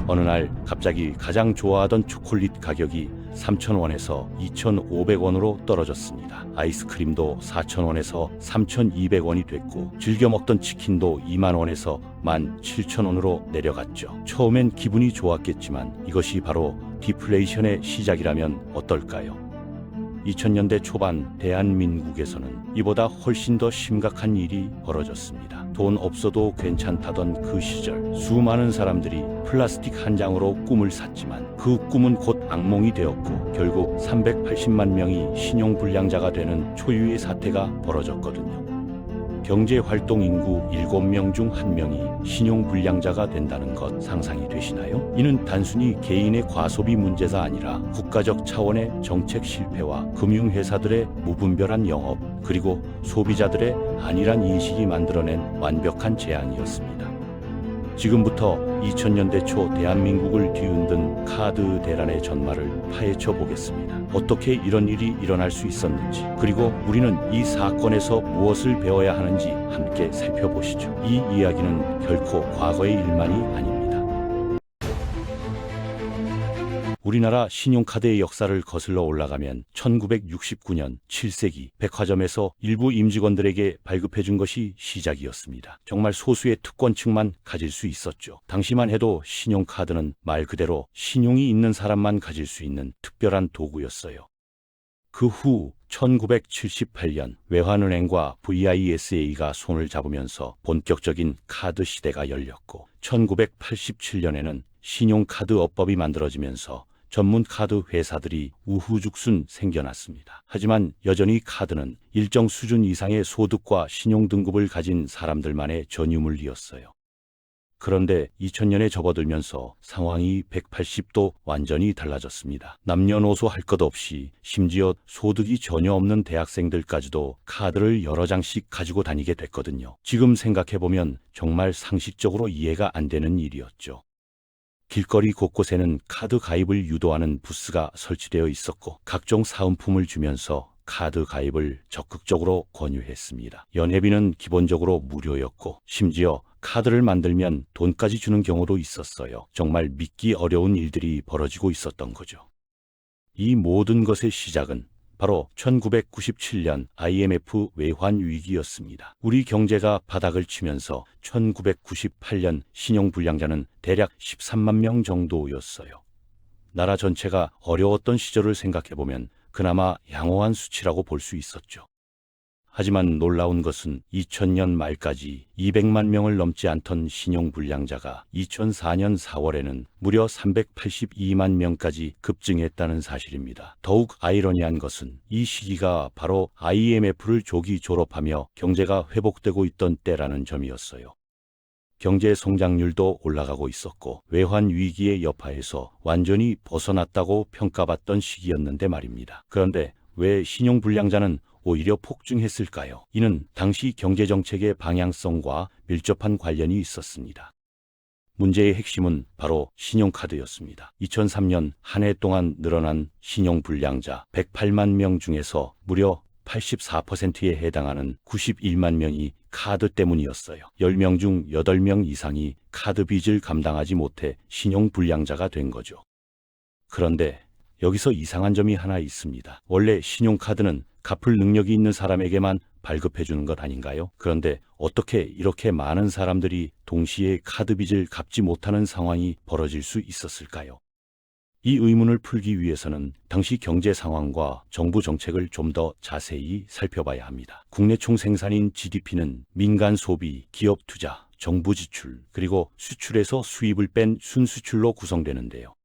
어느 날 갑자기 가장 좋아하던 초콜릿 가격이 3,000원에서 2,500원으로 떨어졌습니다. 아이스크림도 4,000원에서 3,200원이 됐고 즐겨 먹던 치킨도 20,000원에서 17,000원으로 내려갔죠. 처음엔 기분이 좋았겠지만 이것이 바로 디플레이션의 시작이라면 어떨까요? 2000년대 초반 대한민국에서는 이보다 훨씬 더 심각한 일이 벌어졌습니다. 돈 없어도 괜찮다던 그 시절, 수많은 사람들이 플라스틱 한 장으로 꿈을 샀지만 그 꿈은 곧 악몽이 되었고 결국 380만 명이 신용불량자가 되는 초유의 사태가 벌어졌거든요. 경제활동 인구 7명 중 1명이 신용불량자가 된다는 것 상상이 되시나요? 이는 단순히 개인의 과소비 문제가 아니라 국가적 차원의 정책 실패와 금융회사들의 무분별한 영업, 그리고 소비자들의 안일한 인식이 만들어낸 완벽한 재앙이었습니다. 지금부터 2000년대 초 대한민국을 뒤흔든 카드 대란의 전말을 파헤쳐 보겠습니다. 어떻게 이런 일이 일어날 수 있었는지, 그리고 우리는 이 사건에서 무엇을 배워야 하는지 함께 살펴보시죠. 이 이야기는 결코 과거의 일만이 아닙니다. 우리나라 신용카드의 역사를 거슬러 올라가면 1969년 7세기 백화점에서 일부 임직원들에게 발급해준 것이 시작이었습니다. 정말 소수의 특권층만 가질 수 있었죠. 당시만 해도 신용카드는 말 그대로 신용이 있는 사람만 가질 수 있는 특별한 도구였어요. 그 후 1978년 외환은행과 VISA가 손을 잡으면서 본격적인 카드 시대가 열렸고 1987년에는 신용카드업법이 만들어지면서 전문 카드 회사들이 우후죽순 생겨났습니다. 하지만 여전히 카드는 일정 수준 이상의 소득과 신용 등급을 가진 사람들만의 전유물이었어요. 그런데 2000년에 접어들면서 상황이 180도 완전히 달라졌습니다. 남녀노소 할 것 없이 심지어 소득이 전혀 없는 대학생들까지도 카드를 여러 장씩 가지고 다니게 됐거든요. 지금 생각해보면 정말 상식적으로 이해가 안 되는 일이었죠. 길거리 곳곳에는 카드 가입을 유도하는 부스가 설치되어 있었고 각종 사은품을 주면서 카드 가입을 적극적으로 권유했습니다. 연회비는 기본적으로 무료였고 심지어 카드를 만들면 돈까지 주는 경우도 있었어요. 정말 믿기 어려운 일들이 벌어지고 있었던 거죠. 이 모든 것의 시작은 바로 1997년 IMF 외환위기였습니다. 우리 경제가 바닥을 치면서 1998년 신용불량자는 대략 13만 명 정도였어요. 나라 전체가 어려웠던 시절을 생각해보면 그나마 양호한 수치라고 볼 수 있었죠. 하지만 놀라운 것은 2000년 말까지 200만 명을 넘지 않던 신용불량자가 2004년 4월에는 무려 382만 명까지 급증했다는 사실입니다. 더욱 아이러니한 것은 이 시기가 바로 IMF를 조기 졸업하며 경제가 회복되고 있던 때라는 점이었어요. 경제 성장률도 올라가고 있었고 외환위기의 여파에서 완전히 벗어났다고 평가받던 시기였는데 말입니다. 그런데 왜 신용불량자는 오히려 폭증했을까요? 이는 당시 경제정책의 방향성과 밀접한 관련이 있었습니다. 문제의 핵심은 바로 신용카드였습니다. 2003년 한 해 동안 늘어난 신용불량자 108만 명 중에서 무려 84%에 해당하는 91만 명이 카드 때문이었어요. 10명 중 8명 이상이 카드 빚을 감당하지 못해 신용불량자가 된 거죠. 그런데 여기서 이상한 점이 하나 있습니다. 원래 신용카드는 갚을 능력이 있는 사람에게만 발급해주는 것 아닌가요? 그런데 어떻게 이렇게 많은 사람들이 동시에 카드 빚을 갚지 못하는 상황이 벌어질 수 있었을까요? 이 의문을 풀기 위해서는 당시 경제 상황과 정부 정책을 좀 더 자세히 살펴봐야 합니다. 국내 총생산인 GDP는 민간 소비, 기업 투자, 정부 지출, 그리고 수출에서 수입을 뺀 순수출로 구성되는데요.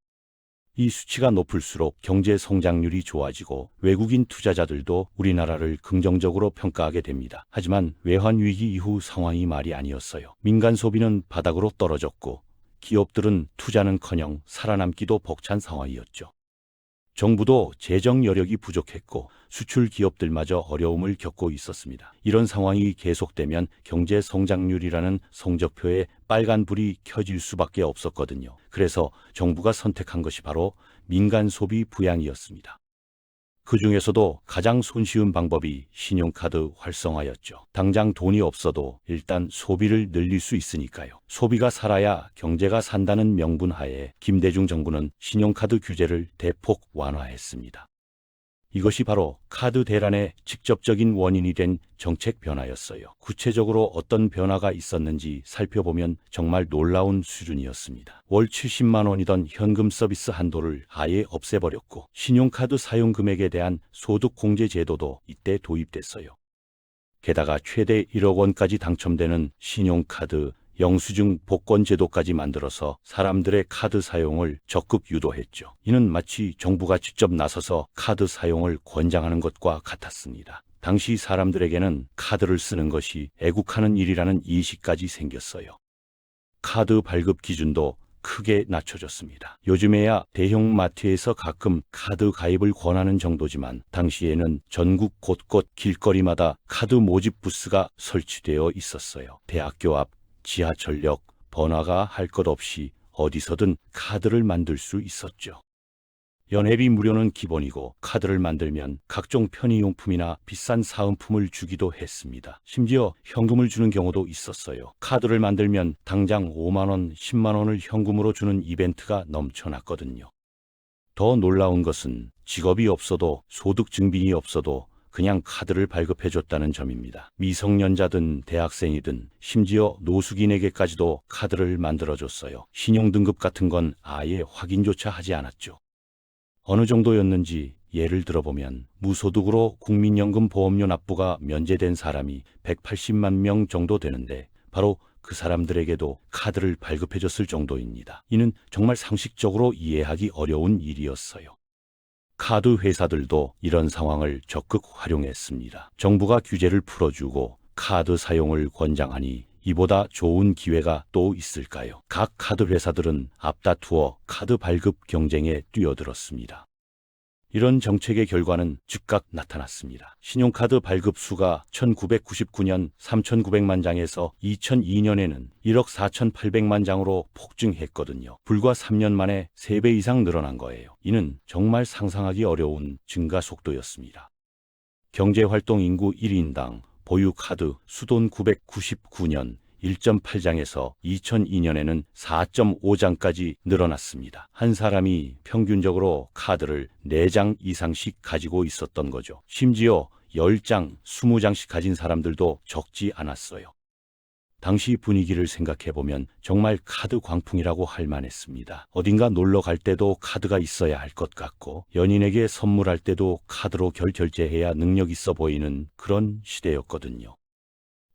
이 수치가 높을수록 경제 성장률이 좋아지고 외국인 투자자들도 우리나라를 긍정적으로 평가하게 됩니다. 하지만 외환위기 이후 상황이 말이 아니었어요. 민간 소비는 바닥으로 떨어졌고 기업들은 투자는커녕 살아남기도 벅찬 상황이었죠. 정부도 재정 여력이 부족했고 수출 기업들마저 어려움을 겪고 있었습니다. 이런 상황이 계속되면 경제 성장률이라는 성적표에 빨간불이 켜질 수밖에 없었거든요. 그래서 정부가 선택한 것이 바로 민간 소비 부양이었습니다. 그 중에서도 가장 손쉬운 방법이 신용카드 활성화였죠. 당장 돈이 없어도 일단 소비를 늘릴 수 있으니까요. 소비가 살아야 경제가 산다는 명분하에 김대중 정부는 신용카드 규제를 대폭 완화했습니다. 이것이 바로 카드 대란의 직접적인 원인이 된 정책 변화였어요. 구체적으로 어떤 변화가 있었는지 살펴보면 정말 놀라운 수준이었습니다. 월 70만 원이던 현금 서비스 한도를 아예 없애버렸고 신용카드 사용 금액에 대한 소득 공제 제도도 이때 도입됐어요. 게다가 최대 1억 원까지 당첨되는 신용카드 영수증 복권 제도까지 만들어서 사람들의 카드 사용을 적극 유도했죠. 이는 마치 정부가 직접 나서서 카드 사용을 권장하는 것과 같았습니다. 당시 사람들에게는 카드를 쓰는 것이 애국하는 일이라는 인식까지 생겼어요. 카드 발급 기준도 크게 낮춰졌습니다. 요즘에야 대형 마트에서 가끔 카드 가입을 권하는 정도지만 당시에는 전국 곳곳 길거리마다 카드 모집 부스가 설치되어 있었어요. 대학교 앞 지하철역, 번화가 할 것 없이 어디서든 카드를 만들 수 있었죠. 연회비 무료는 기본이고 카드를 만들면 각종 편의용품이나 비싼 사은품을 주기도 했습니다. 심지어 현금을 주는 경우도 있었어요. 카드를 만들면 당장 5만 원, 10만 원을 현금으로 주는 이벤트가 넘쳐났거든요. 더 놀라운 것은 직업이 없어도 소득 증빙이 없어도 그냥 카드를 발급해줬다는 점입니다. 미성년자든 대학생이든 심지어 노숙인에게까지도 카드를 만들어줬어요. 신용등급 같은 건 아예 확인조차 하지 않았죠. 어느 정도였는지 예를 들어보면 무소득으로 국민연금 보험료 납부가 면제된 사람이 180만 명 정도 되는데 바로 그 사람들에게도 카드를 발급해줬을 정도입니다. 이는 정말 상식적으로 이해하기 어려운 일이었어요. 카드 회사들도 이런 상황을 적극 활용했습니다. 정부가 규제를 풀어주고 카드 사용을 권장하니 이보다 좋은 기회가 또 있을까요? 각 카드 회사들은 앞다투어 카드 발급 경쟁에 뛰어들었습니다. 이런 정책의 결과는 즉각 나타났습니다. 신용카드 발급 수가 1999년 3,900만 장에서 2002년에는 1억 4,800만 장으로 폭증했거든요. 불과 3년 만에 3배 이상 늘어난 거예요. 이는 정말 상상하기 어려운 증가 속도였습니다. 경제활동 인구 1인당 보유 카드 수돈 999년 1.8장에서 2002년에는 4.5장까지 늘어났습니다. 한 사람이 평균적으로 카드를 4장 이상씩 가지고 있었던 거죠. 심지어 10장, 20장씩 가진 사람들도 적지 않았어요. 당시 분위기를 생각해보면 정말 카드 광풍이라고 할 만했습니다. 어딘가 놀러 갈 때도 카드가 있어야 할 것 같고 연인에게 선물할 때도 카드로 결제해야 능력 있어 보이는 그런 시대였거든요.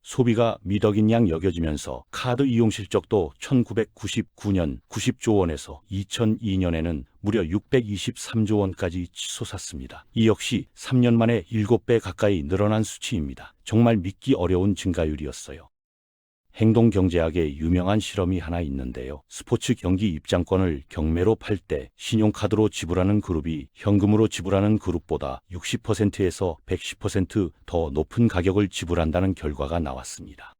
소비가 미덕인 양 여겨지면서 카드 이용 실적도 1999년 90조 원에서 2002년에는 무려 623조 원까지 치솟았습니다. 이 역시 3년 만에 7배 가까이 늘어난 수치입니다. 정말 믿기 어려운 증가율이었어요. 행동경제학에 유명한 실험이 하나 있는데요. 스포츠 경기 입장권을 경매로 팔 때 신용카드로 지불하는 그룹이 현금으로 지불하는 그룹보다 60%에서 110% 높은 가격을 지불한다는 결과가 나왔습니다.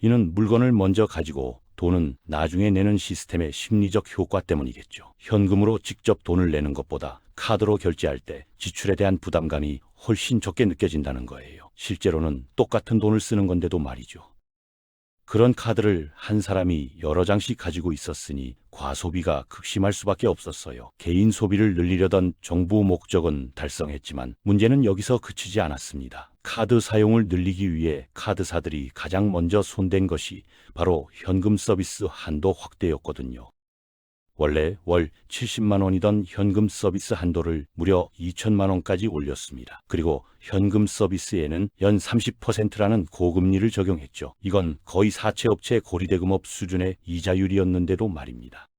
이는 물건을 먼저 가지고 돈은 나중에 내는 시스템의 심리적 효과 때문이겠죠. 현금으로 직접 돈을 내는 것보다 카드로 결제할 때 지출에 대한 부담감이 훨씬 적게 느껴진다는 거예요. 실제로는 똑같은 돈을 쓰는 건데도 말이죠. 그런 카드를 한 사람이 여러 장씩 가지고 있었으니 과소비가 극심할 수밖에 없었어요. 개인 소비를 늘리려던 정부 목적은 달성했지만 문제는 여기서 그치지 않았습니다. 카드 사용을 늘리기 위해 카드사들이 가장 먼저 손댄 것이 바로 현금 서비스 한도 확대였거든요. 원래 월 70만 원이던 현금 서비스 한도를 무려 2천만 원까지 올렸습니다. 그리고 현금 서비스에는 연 30%라는 고금리를 적용했죠. 이건 거의 사채업체 고리대금업 수준의 이자율이었는데도 말입니다.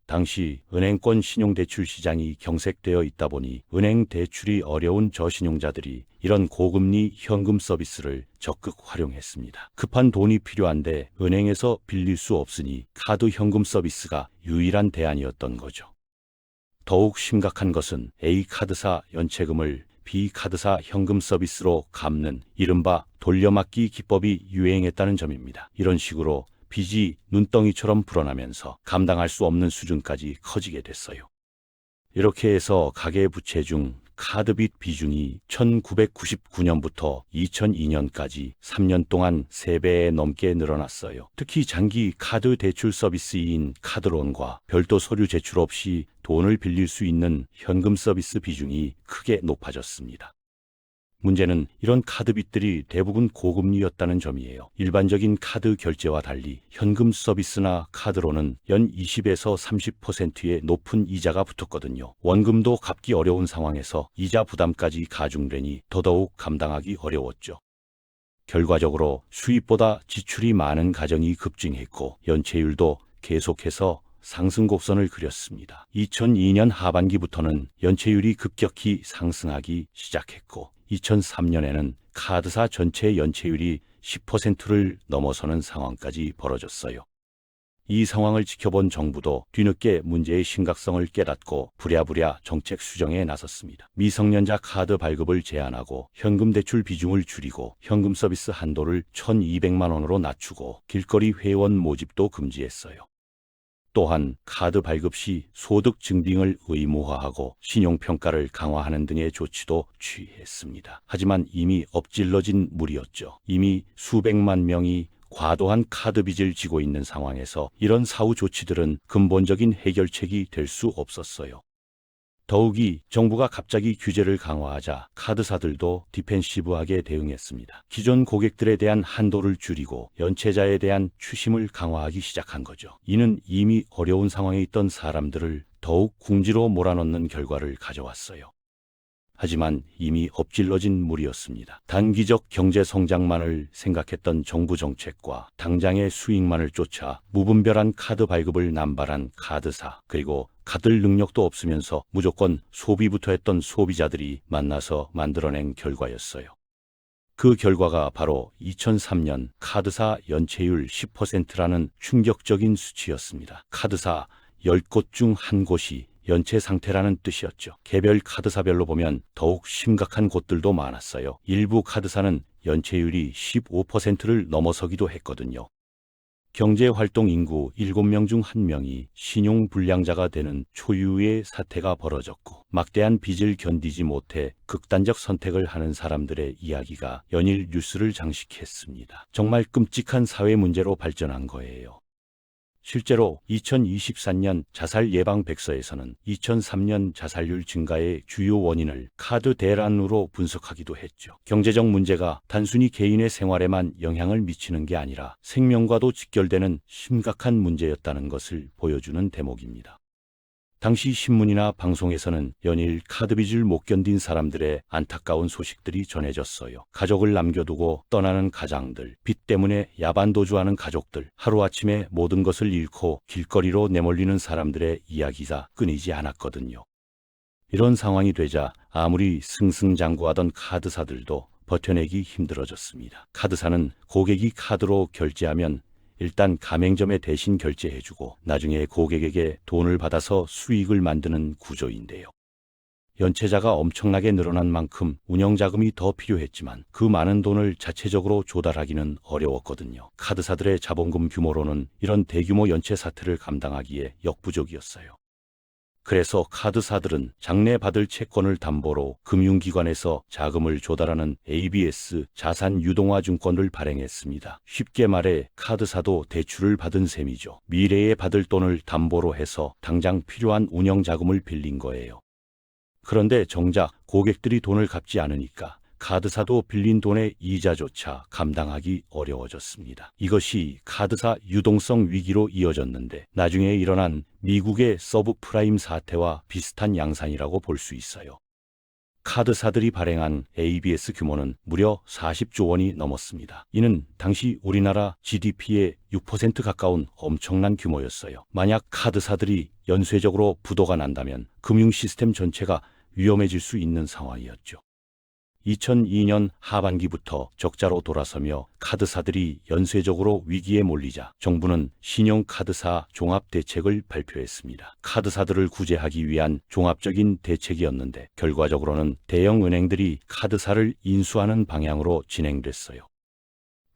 당시 은행권 신용대출 시장이 경색되어 있다 보니 은행 대출이 어려운 저신용자들이 이런 고금리 현금 서비스를 적극 활용했습니다. 급한 돈이 필요한데 은행에서 빌릴 수 없으니 카드 현금 서비스가 유일한 대안이었던 거죠. 더욱 심각한 것은 A카드사 연체금을 B카드사 현금 서비스로 갚는 이른바 돌려막기 기법이 유행했다는 점입니다. 이런 식으로 빚이 눈덩이처럼 불어나면서 감당할 수 없는 수준까지 커지게 됐어요. 이렇게 해서 가계부채 중 카드빚 비중이 1999년부터 2002년까지 3년 동안 3배에 넘게 늘어났어요. 특히 장기 카드 대출 서비스인 카드론과 별도 서류 제출 없이 돈을 빌릴 수 있는 현금 서비스 비중이 크게 높아졌습니다. 문제는 이런 카드빚들이 대부분 고금리였다는 점이에요. 일반적인 카드 결제와 달리 현금 서비스나 카드로는 연 20에서 30%의 높은 이자가 붙었거든요. 원금도 갚기 어려운 상황에서 이자 부담까지 가중되니 더더욱 감당하기 어려웠죠. 결과적으로 수입보다 지출이 많은 가정이 급증했고 연체율도 계속해서 상승 곡선을 그렸습니다. 2002년 하반기부터는 연체율이 급격히 상승하기 시작했고 2003년에는 카드사 전체 연체율이 10%를 넘어서는 상황까지 벌어졌어요. 이 상황을 지켜본 정부도 뒤늦게 문제의 심각성을 깨닫고 부랴부랴 정책 수정에 나섰습니다. 미성년자 카드 발급을 제한하고 현금 대출 비중을 줄이고 현금 서비스 한도를 1,200만 원으로 낮추고 길거리 회원 모집도 금지했어요. 또한 카드 발급 시 소득 증빙을 의무화하고 신용평가를 강화하는 등의 조치도 취했습니다. 하지만 이미 엎질러진 물이었죠. 이미 수백만 명이 과도한 카드 빚을 지고 있는 상황에서 이런 사후 조치들은 근본적인 해결책이 될 수 없었어요. 더욱이 정부가 갑자기 규제를 강화하자 카드사들도 디펜시브하게 대응했습니다. 기존 고객들에 대한 한도를 줄이고 연체자에 대한 추심을 강화하기 시작한 거죠. 이는 이미 어려운 상황에 있던 사람들을 더욱 궁지로 몰아넣는 결과를 가져왔어요. 하지만 이미 엎질러진 물이었습니다. 단기적 경제 성장만을 생각했던 정부 정책과 당장의 수익만을 쫓아 무분별한 카드 발급을 남발한 카드사, 그리고 갚을 능력도 없으면서 무조건 소비부터 했던 소비자들이 만나서 만들어낸 결과였어요. 그 결과가 바로 2003년 카드사 연체율 10%라는 충격적인 수치였습니다. 카드사 10곳 중 한 곳이 연체 상태라는 뜻이었죠. 개별 카드사별로 보면 더욱 심각한 곳들도 많았어요. 일부 카드사는 연체율이 15%를 넘어서기도 했거든요. 경제활동 인구 7명 중 1명이 신용불량자가 되는 초유의 사태가 벌어졌고 막대한 빚을 견디지 못해 극단적 선택을 하는 사람들의 이야기가 연일 뉴스를 장식했습니다. 정말 끔찍한 사회 문제로 발전한 거예요. 실제로 2023년 자살 예방 백서에서는 2003년 자살률 증가의 주요 원인을 카드 대란으로 분석하기도 했죠. 경제적 문제가 단순히 개인의 생활에만 영향을 미치는 게 아니라 생명과도 직결되는 심각한 문제였다는 것을 보여주는 대목입니다. 당시 신문이나 방송에서는 연일 카드빚을 못 견딘 사람들의 안타까운 소식들이 전해졌어요. 가족을 남겨두고 떠나는 가장들, 빚 때문에 야반도주하는 가족들, 하루아침에 모든 것을 잃고 길거리로 내몰리는 사람들의 이야기가 끊이지 않았거든요. 이런 상황이 되자 아무리 승승장구하던 카드사들도 버텨내기 힘들어졌습니다. 카드사는 고객이 카드로 결제하면 일단 가맹점에 대신 결제해주고 나중에 고객에게 돈을 받아서 수익을 만드는 구조인데요. 연체자가 엄청나게 늘어난 만큼 운영자금이 더 필요했지만 그 많은 돈을 자체적으로 조달하기는 어려웠거든요. 카드사들의 자본금 규모로는 이런 대규모 연체 사태를 감당하기에 역부족이었어요. 그래서 카드사들은 장래받을 채권을 담보로 금융기관에서 자금을 조달하는 ABS 자산 유동화 증권을 발행했습니다. 쉽게 말해 카드사도 대출을 받은 셈이죠. 미래에 받을 돈을 담보로 해서 당장 필요한 운영자금을 빌린 거예요. 그런데 정작 고객들이 돈을 갚지 않으니까 카드사도 빌린 돈의 이자조차 감당하기 어려워졌습니다. 이것이 카드사 유동성 위기로 이어졌는데 나중에 일어난 미국의 서브프라임 사태와 비슷한 양상이라고 볼 수 있어요. 카드사들이 발행한 ABS 규모는 무려 40조 원이 넘었습니다. 이는 당시 우리나라 GDP의 6% 가까운 엄청난 규모였어요. 만약 카드사들이 연쇄적으로 부도가 난다면 금융 시스템 전체가 위험해질 수 있는 상황이었죠. 2002년 하반기부터 적자로 돌아서며 카드사들이 연쇄적으로 위기에 몰리자 정부는 신용카드사 종합대책을 발표했습니다. 카드사들을 구제하기 위한 종합적인 대책이었는데 결과적으로는 대형 은행들이 카드사를 인수하는 방향으로 진행됐어요.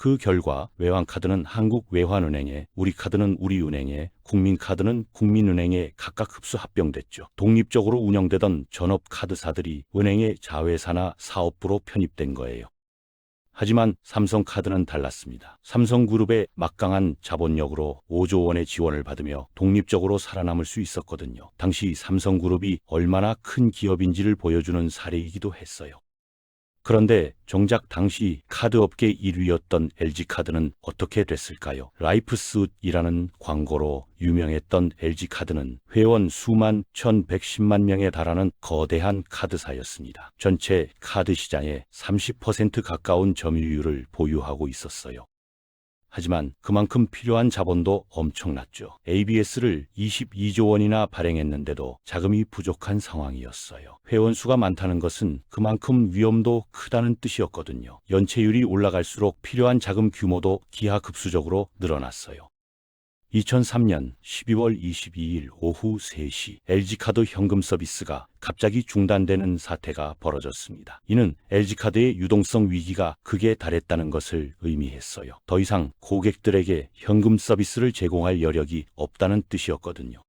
그 결과 외환카드는 한국외환은행에, 우리카드는 우리은행에, 국민카드는 국민은행에 각각 흡수 합병됐죠. 독립적으로 운영되던 전업카드사들이 은행의 자회사나 사업부로 편입된 거예요. 하지만 삼성카드는 달랐습니다. 삼성그룹의 막강한 자본력으로 5조 원의 지원을 받으며 독립적으로 살아남을 수 있었거든요. 당시 삼성그룹이 얼마나 큰 기업인지를 보여주는 사례이기도 했어요. 그런데 정작 당시 카드업계 1위였던 LG카드는 어떻게 됐을까요? 라이프스이라는 광고로 유명했던 LG카드는 회원 수만 1110만 명에 달하는 거대한 카드사였습니다. 전체 카드 시장의 30% 가까운 점유율을 보유하고 있었어요. 하지만 그만큼 필요한 자본도 엄청났죠. ABS를 22조 원이나 발행했는데도 자금이 부족한 상황이었어요. 회원수가 많다는 것은 그만큼 위험도 크다는 뜻이었거든요. 연체율이 올라갈수록 필요한 자금 규모도 기하급수적으로 늘어났어요. 2003년 12월 22일 오후 3시 LG카드 현금 서비스가 갑자기 중단되는 사태가 벌어졌습니다. 이는 LG카드의 유동성 위기가 극에 달했다는 것을 의미했어요. 더 이상 고객들에게 현금 서비스를 제공할 여력이 없다는 뜻이었거든요.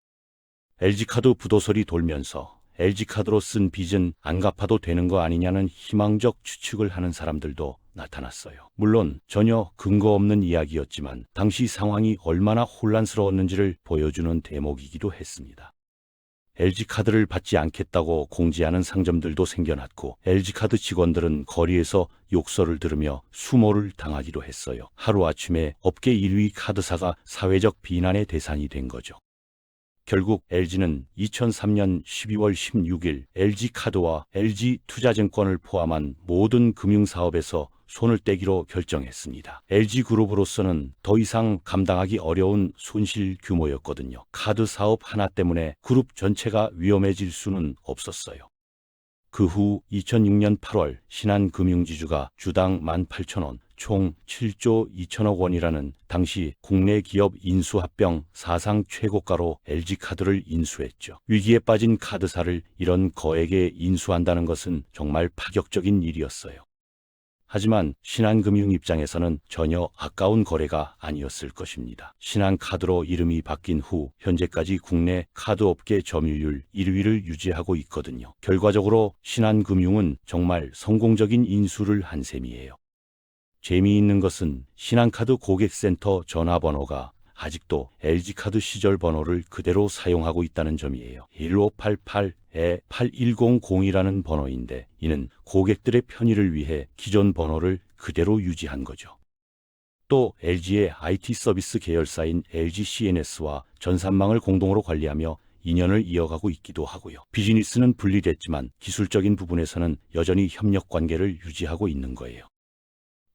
LG카드 부도설이 돌면서 LG카드로 쓴 빚은 안 갚아도 되는 거 아니냐는 희망적 추측을 하는 사람들도 나타났어요. 물론 전혀 근거 없는 이야기였지만 당시 상황이 얼마나 혼란스러웠는지를 보여주는 대목이기도 했습니다. LG카드를 받지 않겠다고 공지하는 상점들도 생겨났고 LG카드 직원들은 거리에서 욕설을 들으며 수모를 당하기도 했어요. 하루아침에 업계 1위 카드사가 사회적 비난의 대상이 된 거죠. 결국 LG는 2003년 12월 16일 LG카드와 LG투자증권을 포함한 모든 금융사업에서 손을 떼기로 결정했습니다. LG그룹으로서는 더 이상 감당하기 어려운 손실 규모였거든요. 카드 사업 하나 때문에 그룹 전체가 위험해질 수는 없었어요. 그 후 2006년 8월 신한금융지주가 주당 18,000원, 총 7조 2천억 원이라는 당시 국내 기업 인수합병 사상 최고가로 LG카드를 인수했죠. 위기에 빠진 카드사를 이런 거액에 인수한다는 것은 정말 파격적인 일이었어요. 하지만 신한금융 입장에서는 전혀 아까운 거래가 아니었을 것입니다. 신한카드로 이름이 바뀐 후 현재까지 국내 카드업계 점유율 1위를 유지하고 있거든요. 결과적으로 신한금융은 정말 성공적인 인수를 한 셈이에요. 재미있는 것은 신한카드 고객센터 전화번호가 아직도 LG카드 시절 번호를 그대로 사용하고 있다는 점이에요. 1588-8100이라는 번호인데 이는 고객들의 편의를 위해 기존 번호를 그대로 유지한 거죠. 또 LG의 IT 서비스 계열사인 LGCNS와 전산망을 공동으로 관리하며 인연을 이어가고 있기도 하고요. 비즈니스는 분리됐지만 기술적인 부분에서는 여전히 협력 관계를 유지하고 있는 거예요.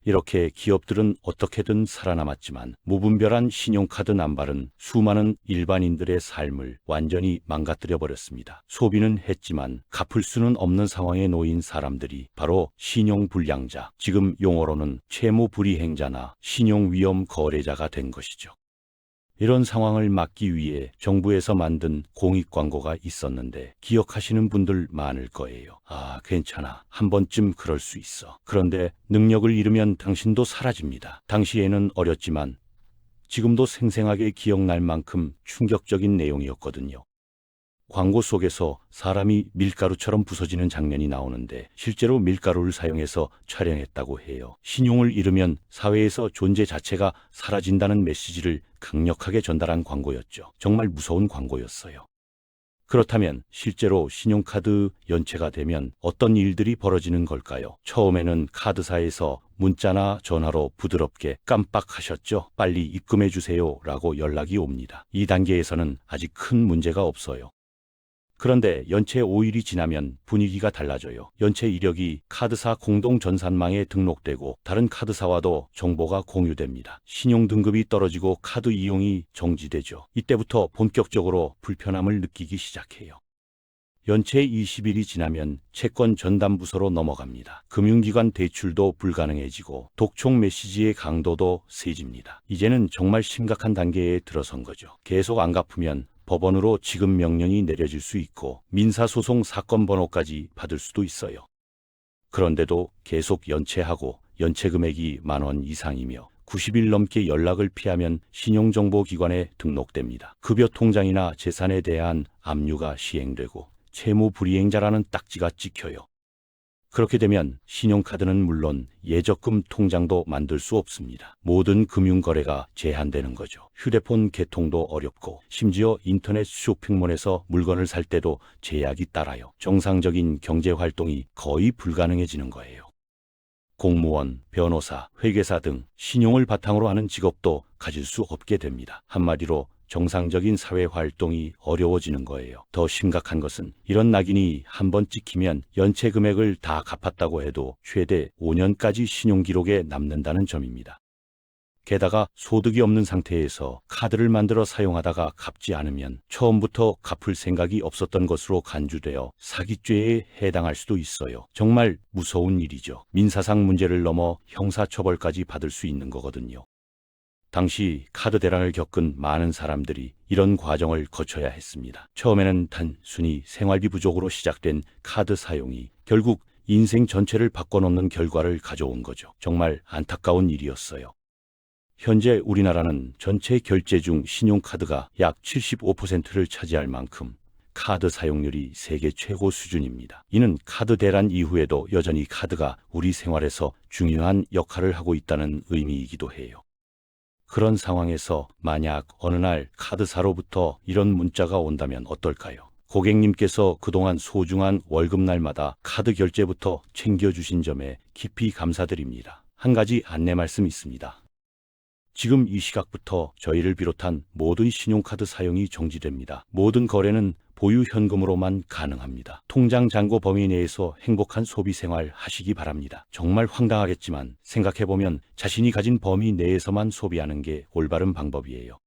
이렇게 기업들은 어떻게든 살아남았지만 무분별한 신용카드 남발은 수많은 일반인들의 삶을 완전히 망가뜨려 버렸습니다. 소비는 했지만 갚을 수는 없는 상황에 놓인 사람들이 바로 신용불량자, 지금 용어로는 채무불이행자나 신용위험 거래자가 된 것이죠. 이런 상황을 막기 위해 정부에서 만든 공익광고가 있었는데 기억하시는 분들 많을 거예요. 아, 괜찮아. 한 번쯤 그럴 수 있어. 그런데 능력을 잃으면 당신도 사라집니다. 당시에는 어렸지만 지금도 생생하게 기억날 만큼 충격적인 내용이었거든요. 광고 속에서 사람이 밀가루처럼 부서지는 장면이 나오는데 실제로 밀가루를 사용해서 촬영했다고 해요. 신용을 잃으면 사회에서 존재 자체가 사라진다는 메시지를 강력하게 전달한 광고였죠. 정말 무서운 광고였어요. 그렇다면 실제로 신용카드 연체가 되면 어떤 일들이 벌어지는 걸까요? 처음에는 카드사에서 문자나 전화로 부드럽게 깜빡하셨죠? 빨리 입금해 주세요 라고 연락이 옵니다. 이 단계에서는 아직 큰 문제가 없어요. 그런데 연체 5일이 지나면 분위기가 달라져요. 연체 이력이 카드사 공동 전산망에 등록되고 다른 카드사와도 정보가 공유됩니다. 신용등급이 떨어지고 카드 이용이 정지되죠. 이때부터 본격적으로 불편함을 느끼기 시작해요. 연체 20일이 지나면 채권 전담부서로 넘어갑니다. 금융기관 대출도 불가능해지고 독촉 메시지의 강도도 세집니다. 이제는 정말 심각한 단계에 들어선 거죠. 계속 안 갚으면 법원으로 지급 명령이 내려질 수 있고 민사소송 사건 번호까지 받을 수도 있어요. 그런데도 계속 연체하고 연체 금액이 10,000원 이상이며 90일 넘게 연락을 피하면 신용정보기관에 등록됩니다. 급여 통장이나 재산에 대한 압류가 시행되고 채무 불이행자라는 딱지가 찍혀요. 그렇게 되면 신용카드는 물론 예적금 통장도 만들 수 없습니다. 모든 금융거래가 제한되는 거죠. 휴대폰 개통도 어렵고 심지어 인터넷 쇼핑몰에서 물건을 살 때도 제약이 따라요. 정상적인 경제활동이 거의 불가능해지는 거예요. 공무원, 변호사, 회계사 등 신용을 바탕으로 하는 직업도 가질 수 없게 됩니다. 한마디로 정상적인 사회활동이 어려워지는 거예요. 더 심각한 것은 이런 낙인이 한번 찍히면 연체 금액을 다 갚았다고 해도 최대 5년까지 신용기록에 남는다는 점입니다. 게다가 소득이 없는 상태에서 카드를 만들어 사용하다가 갚지 않으면 처음부터 갚을 생각이 없었던 것으로 간주되어 사기죄에 해당할 수도 있어요. 정말 무서운 일이죠. 민사상 문제를 넘어 형사처벌까지 받을 수 있는 거거든요. 당시 카드 대란을 겪은 많은 사람들이 이런 과정을 거쳐야 했습니다. 처음에는 단순히 생활비 부족으로 시작된 카드 사용이 결국 인생 전체를 바꿔놓는 결과를 가져온 거죠. 정말 안타까운 일이었어요. 현재 우리나라는 전체 결제 중 신용카드가 약 75%를 차지할 만큼 카드 사용률이 세계 최고 수준입니다. 이는 카드 대란 이후에도 여전히 카드가 우리 생활에서 중요한 역할을 하고 있다는 의미이기도 해요. 그런 상황에서 만약 어느 날 카드사로부터 이런 문자가 온다면 어떨까요? 고객님께서 그동안 소중한 월급날마다 카드 결제부터 챙겨주신 점에 깊이 감사드립니다. 한 가지 안내 말씀 있습니다. 지금 이 시각부터 저희를 비롯한 모든 신용카드 사용이 정지됩니다. 모든 거래는 보유 현금으로만 가능합니다. 통장 잔고 범위 내에서 행복한 소비 생활 하시기 바랍니다. 정말 황당하겠지만 생각해보면 자신이 가진 범위 내에서만 소비하는 게 올바른 방법이에요.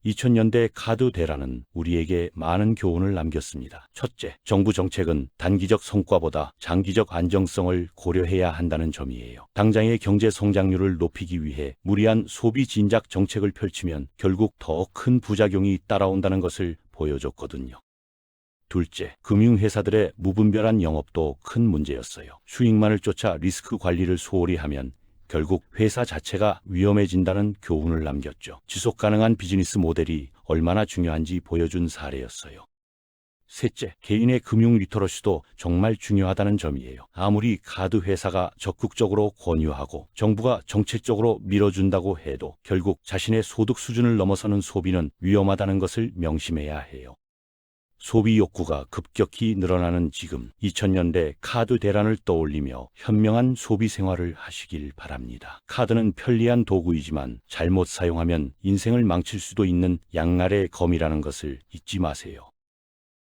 2000년대 카드 대란은 우리에게 많은 교훈을 남겼습니다. 첫째, 정부 정책은 단기적 성과보다 장기적 안정성을 고려해야 한다는 점이에요. 당장의 경제 성장률을 높이기 위해 무리한 소비 진작 정책을 펼치면 결국 더 큰 부작용이 따라온다는 것을 보여줬거든요. 둘째, 금융회사들의 무분별한 영업도 큰 문제였어요. 수익만을 쫓아 리스크 관리를 소홀히 하면 결국 회사 자체가 위험해진다는 교훈을 남겼죠. 지속 가능한 비즈니스 모델이 얼마나 중요한지 보여준 사례였어요. 셋째, 개인의 금융 리터러시도 정말 중요하다는 점이에요. 아무리 카드 회사가 적극적으로 권유하고 정부가 정책적으로 밀어준다고 해도 결국 자신의 소득 수준을 넘어서는 소비는 위험하다는 것을 명심해야 해요. 소비 욕구가 급격히 늘어나는 지금 2000년대 카드 대란을 떠올리며 현명한 소비 생활을 하시길 바랍니다. 카드는 편리한 도구이지만 잘못 사용하면 인생을 망칠 수도 있는 양날의 검이라는 것을 잊지 마세요.